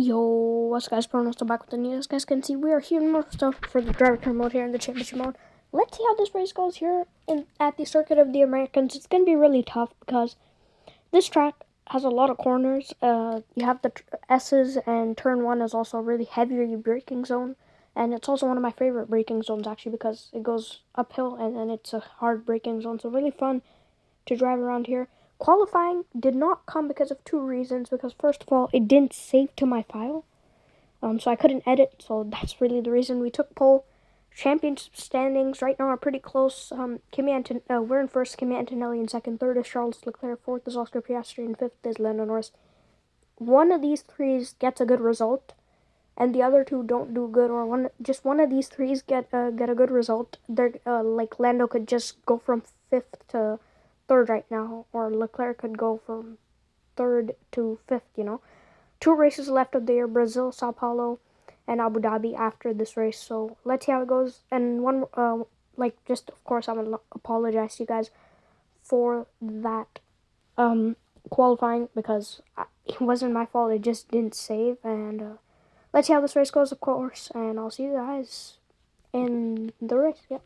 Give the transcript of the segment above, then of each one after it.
Yo, what's guys, Prono still back with the news. As guys can see, we are here in Monoposto for the driver turn mode here in the championship mode. Let's see how this race goes here at the Circuit of the Americans. It's going to be really tough because this track has a lot of corners. You have the S's, and turn 1 is also a really heavy braking zone. And it's also one of my favorite braking zones actually because it goes uphill and then it's a hard braking zone. So really fun to drive around here. Qualifying did not come because of two reasons. Because first of all, it didn't save to my file, so I couldn't edit. So that's really the reason. We took pole. Championship standings right now are pretty close. We're in first. Kimi Antonelli in second. Third is Charles Leclerc. Fourth is Oscar Piastri, and fifth is Lando Norris. One of these threes gets a good result, and the other two don't do good. Or one of these threes get a good result. They're like Lando could just go from fifth to third right now, or Leclerc could go from third to fifth, you know. 2 races left of the year: Brazil, Sao Paulo, and Abu Dhabi after this race. So let's see how it goes. And of course, I'm gonna apologize to you guys for that qualifying because it wasn't my fault. It just didn't save. And let's see how this race goes, of course. And I'll see you guys in the race. Yep.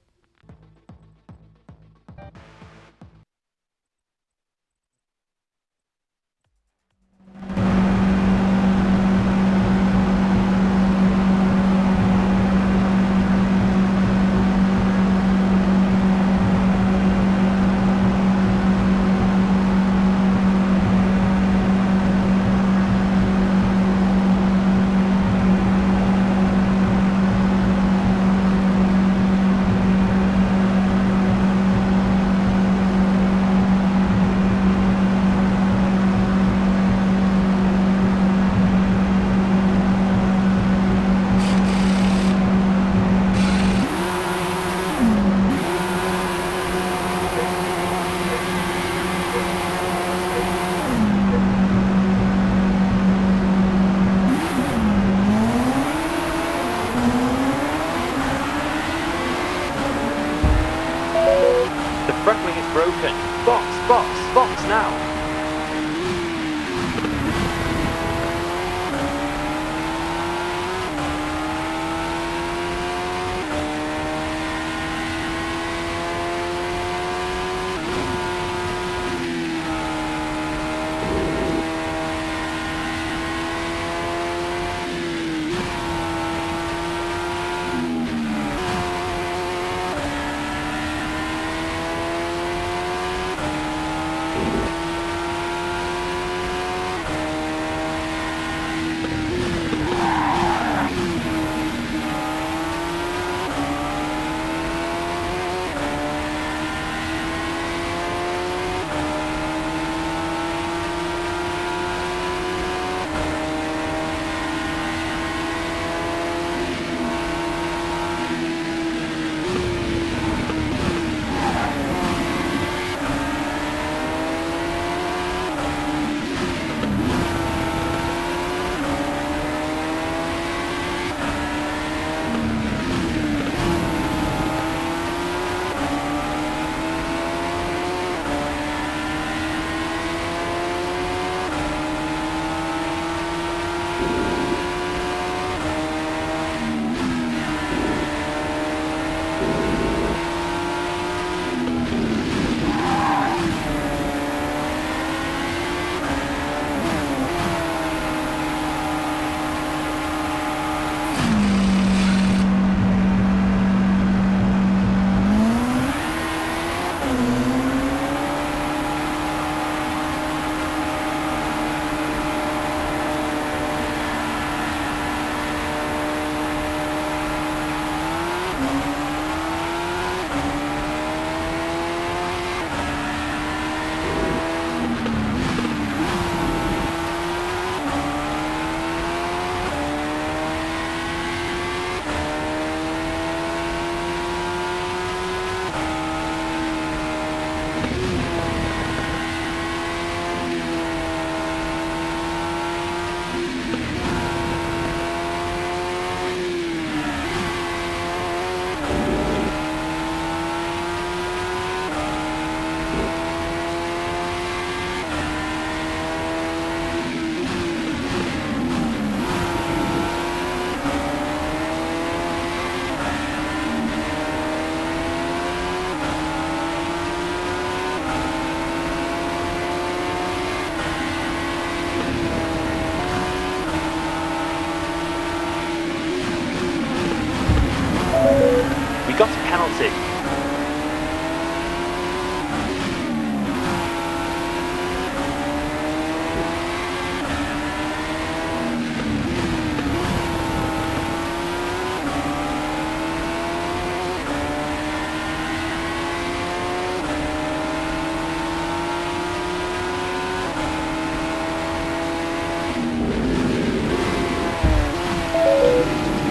penalty.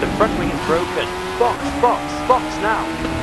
The front wing is broken. Box, box, box now.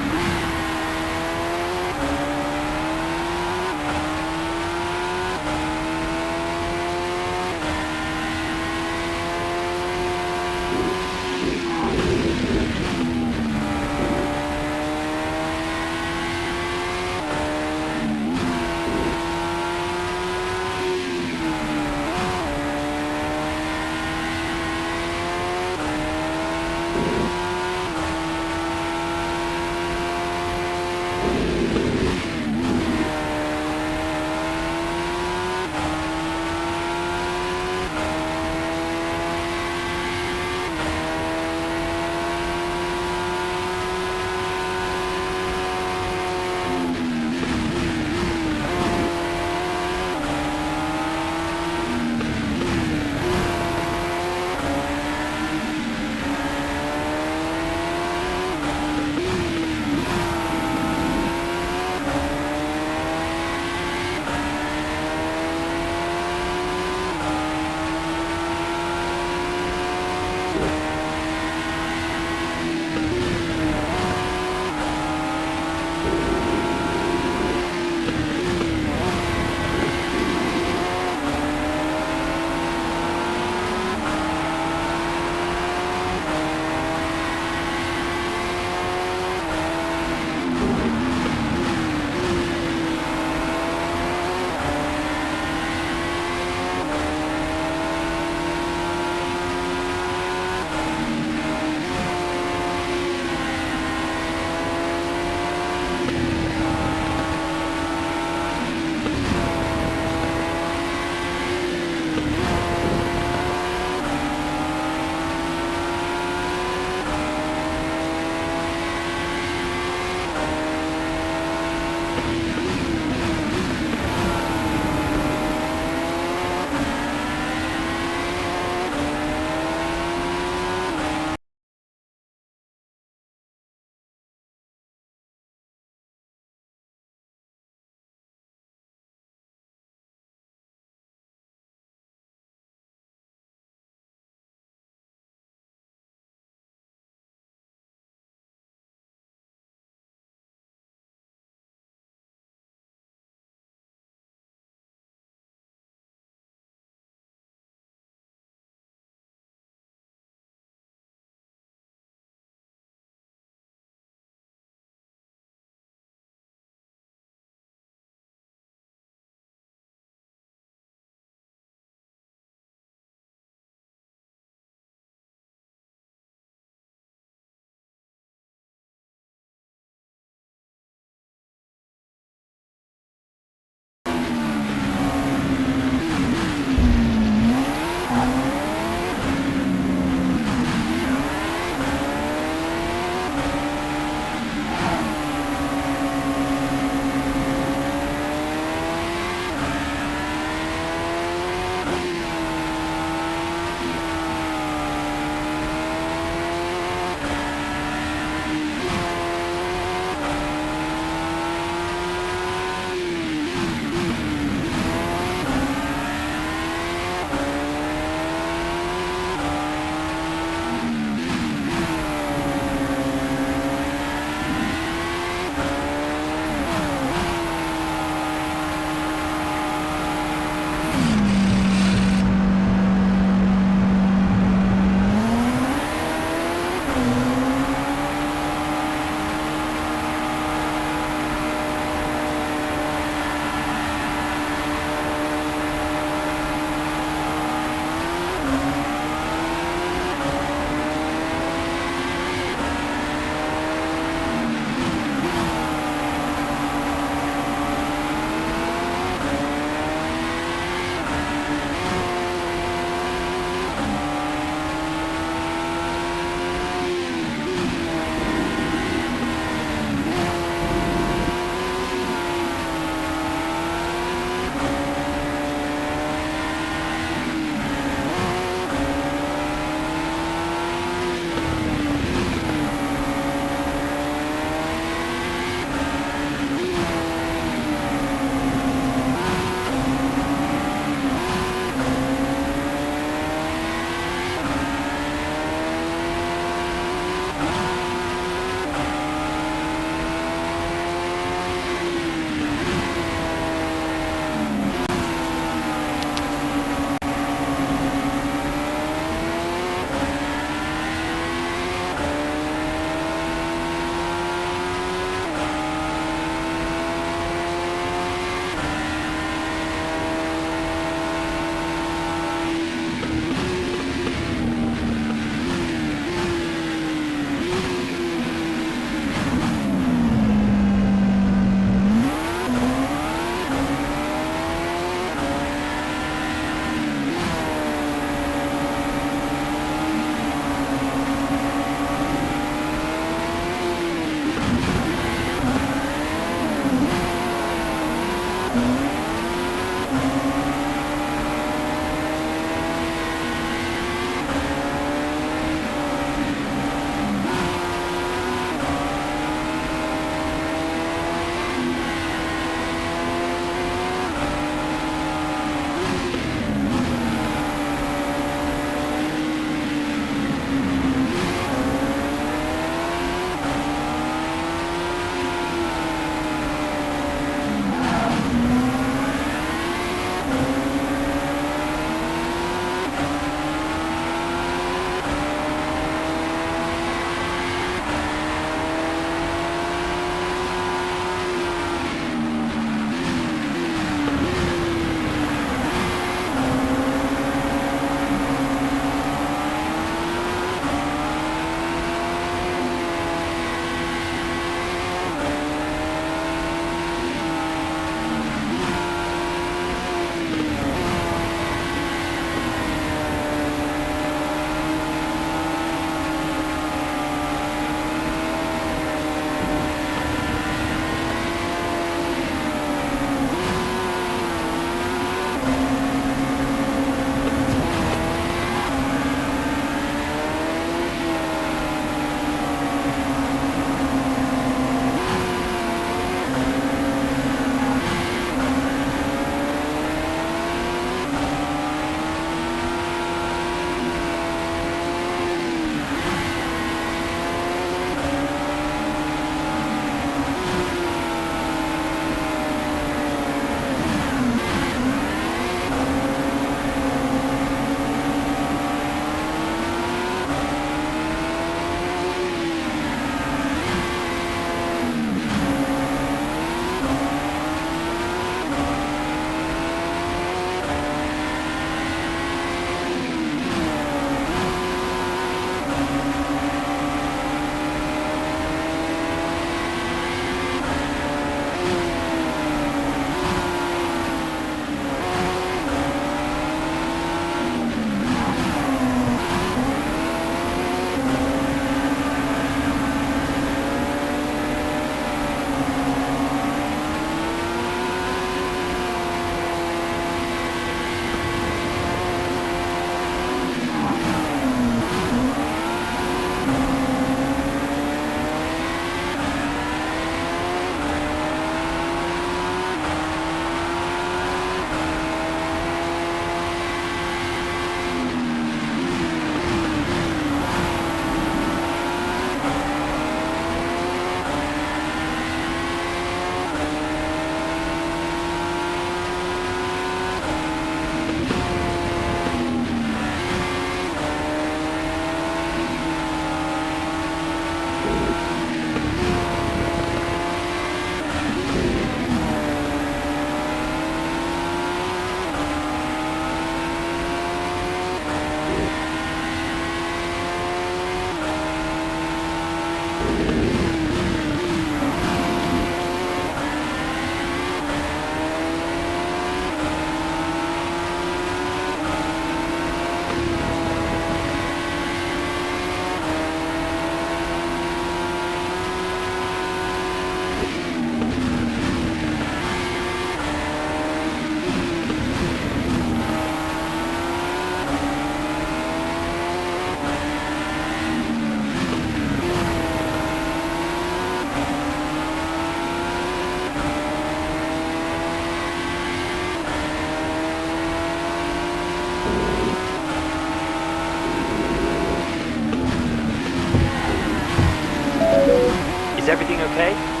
everything okay?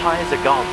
tyres are gone.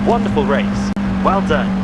Wonderful race. Well done.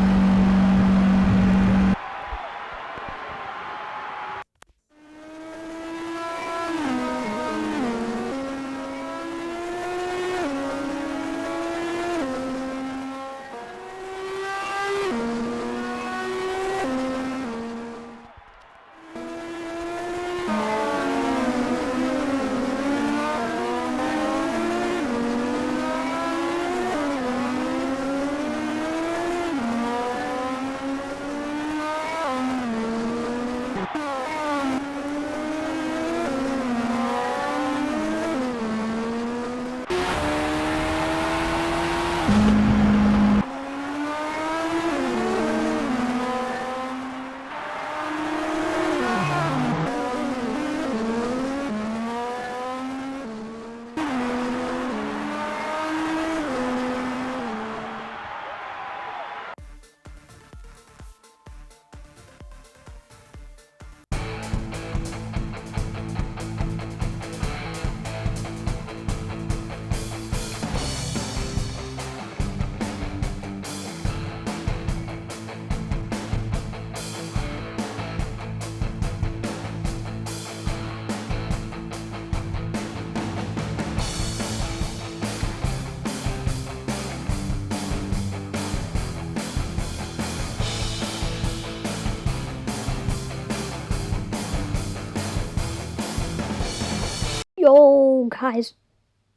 Yo, guys,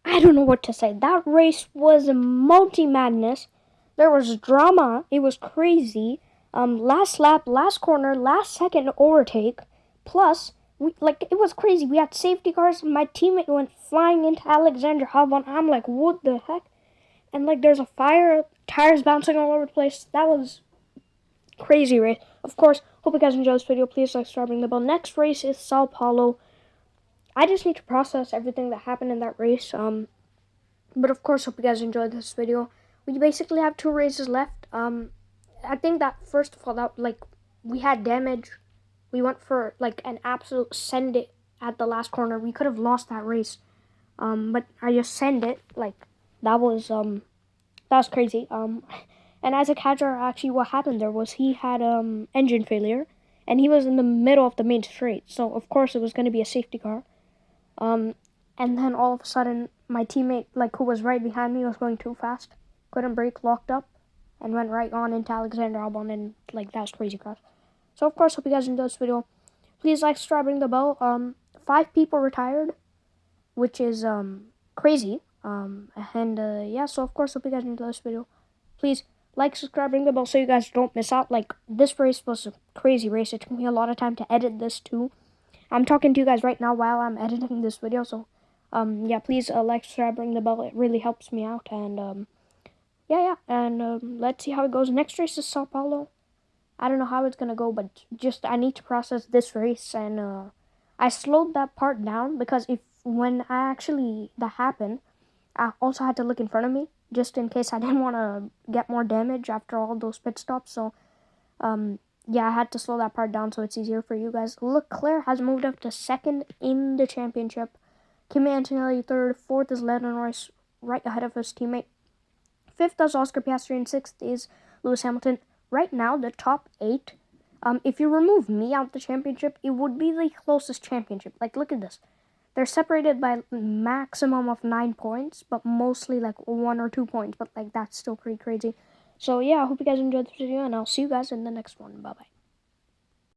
I don't know what to say. That race was multi-madness. There was drama. It was crazy. Last lap, last corner, last second overtake. Plus, it was crazy. We had safety cars. My teammate went flying into Alexander Albon. I'm like, what the heck? And there's a fire, tires bouncing all over the place. That was crazy race. Of course, hope you guys enjoyed this video. Please like, subscribe, ring the bell. Next race is Sao Paulo. I just need to process everything that happened in that race. But of course, hope you guys enjoyed this video. We basically have 2 races left. I think that first of all, that we had damage. We went for an absolute send it at the last corner. We could have lost that race. But I just send it. That was crazy. And as a catcher, actually, what happened there was he had engine failure, and he was in the middle of the main straight. So of course, it was going to be a safety car. And then all of a sudden, my teammate, who was right behind me, was going too fast. Couldn't brake, locked up, and went right on into Alexander Albon, and, that was crazy crash. So, of course, hope you guys enjoyed this video. Please like, subscribe, ring the bell. 5 people retired, which is, crazy. Yeah, so, of course, hope you guys enjoyed this video. Please like, subscribe, ring the bell so you guys don't miss out. This race was a crazy race. It took me a lot of time to edit this, too. I'm talking to you guys right now while I'm editing this video, so, yeah, please, like, subscribe, ring the bell, it really helps me out, and, let's see how it goes. Next race is Sao Paulo. I don't know how it's gonna go, but I need to process this race, and, I slowed that part down, because when that happened, I also had to look in front of me, just in case I didn't want to get more damage after all those pit stops, so, yeah, I had to slow that part down so it's easier for you guys. Leclerc has moved up to 2nd in the championship. Kimi Antonelli 3rd. 4th is Lando Norris, right ahead of his teammate. 5th is Oscar Piastri, and 6th is Lewis Hamilton. Right now, the top 8, if you remove me out the championship, it would be the closest championship. Look at this. They're separated by maximum of 9 points, but mostly 1 or 2 points. But that's still pretty crazy. So yeah, I hope you guys enjoyed this video, and I'll see you guys in the next one. Bye-bye.